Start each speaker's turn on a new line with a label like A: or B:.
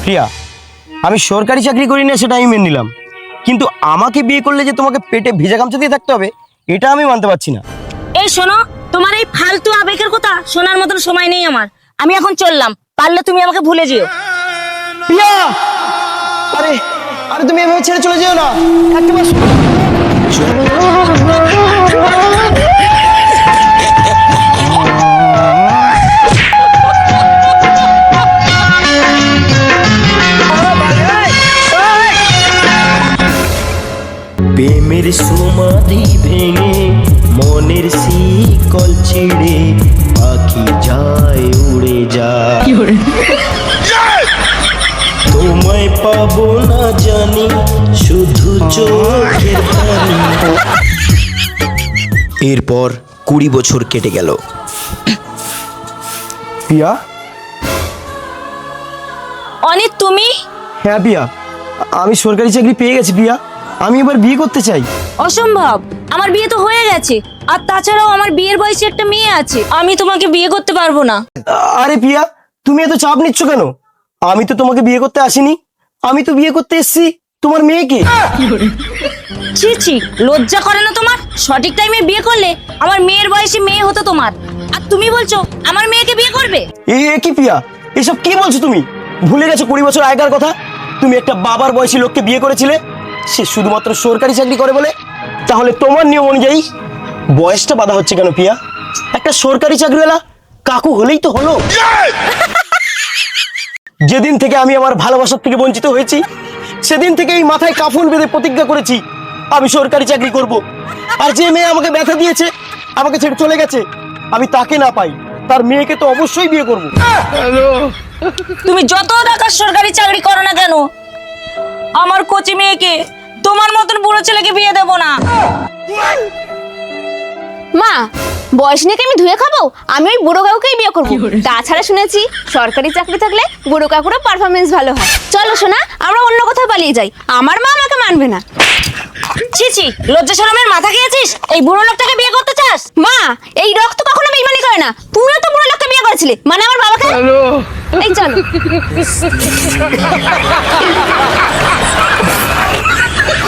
A: প্রিয়া, আমি সরকারি চাকরি করি না সেটা আমি মেনে নিলাম, কিন্তু আমাকে বিয়ে করলে যে তোমাকে পেটে ভেজা গামছা দিয়ে থাকতে হবে এটা আমি মানতে পারছি না।
B: এই শোনো, তোমার এই ফালতু আবেগের কথা শোনার মতন সময় নেই আমার। আমি এখন চললাম, পারলে তুমি আমাকে ভুলে যেও।
A: প্রিয়া, আরে আরে তুমি এভাবে ছেড়ে চলে যেও না, একবার প্রেমের সমাধি ভেঙে মনের শিকল ছিঁড়ে পাখি যায় উড়ে যায়, তোমায় পাবো না জানি শুধু চোখের পানি। এরপর 20 বছর কেটে গেল। পিয়া?
B: অনিত, তুমি?
A: হ্যাঁ পিয়া, আমি সরকারি চাকরি পেয়ে গেছি পিয়া, আমি এবার বিয়ে করতে চাই।
B: অসম্ভব, আমার বিয়ে তো হয়ে গেছে, আর তাছাড়াও আমার বিয়ের বয়সে একটা মেয়ে আছে, আমি তোমাকে বিয়ে করতে পারবো না।
A: আরে পিয়া, তুমি এত চাপ নিচ্ছ কেন? আমি তো তোমাকে বিয়ে করতে আসিনি, আমি তো বিয়ে করতে এসেছি তোমার মেয়েকে।
B: ছি ছি, লজ্জা করে না তোমার? সঠিক টাইমে বিয়ে করলে আমার মেয়ের বয়সে মেয়ে হতো তোমার, আর তুমি বলছো আমার মেয়েকে বিয়ে করবে?
A: এ কি পিয়া, এসব কি বলছো তুমি? ভুলে গেছো 20 বছর আগেকার কথা? তুমি একটা বাবার বয়সী লোককে বিয়ে করেছিলে, সে শুধুমাত্র সরকারি চাকরি করে বলে। তাহলে তোমার নিয়ম অনুযায়ী বয়সটা বাধা হচ্ছে কেন পিয়া? একটা সরকারি চাকরিওয়ালা কাকু হলেই তো হলো। যেদিন থেকে আমি আমার ভালোবাসার থেকে বঞ্চিত হয়েছি, সেদিন থেকে এই মাথায় কাফন বেঁধে প্রতিজ্ঞা করেছি আমি সরকারি চাকরি করব। আর যে মেয়ে আমাকে ব্যথা দিয়েছে, আমাকে ছেড়ে চলে গেছে, আমি তাকে না পাই তার মেয়েকে তো অবশ্যই বিয়ে করব।
B: তুমি যত টাকার সরকারি চাকরি করো না কেন, আমার কচি মেয়েকে তোমার মতন বুড়ো ছেলেকে বিয়ে দেবো না।
C: মা, বয়স নিয়ে কি আমি ধুয়ে খাবো? আমি ওই বুড়ো কাকুকেই বিয়ে করবো। তাছাড়া শুনেছি সরকারি চাকরি থাকলে বুড়ো কাকুরও পারফরমেন্স ভালো হয়। চলো শোনা, আমরা অন্য কোথাও পালিয়ে যাই, আমার মা আমাকে মানবে না।
B: ছি ছি, লজ্জা শরমের মাথা খেয়েছিস? এই বুড়ো লোকটাকে বিয়ে করতে চাস?
C: মা, এই রক্ত কখনো বেইমানি করে না। তুমিও তো বুড়ো লোককে বিয়ে করেছিলে, মানে আমার বাবাকে। এই চলো।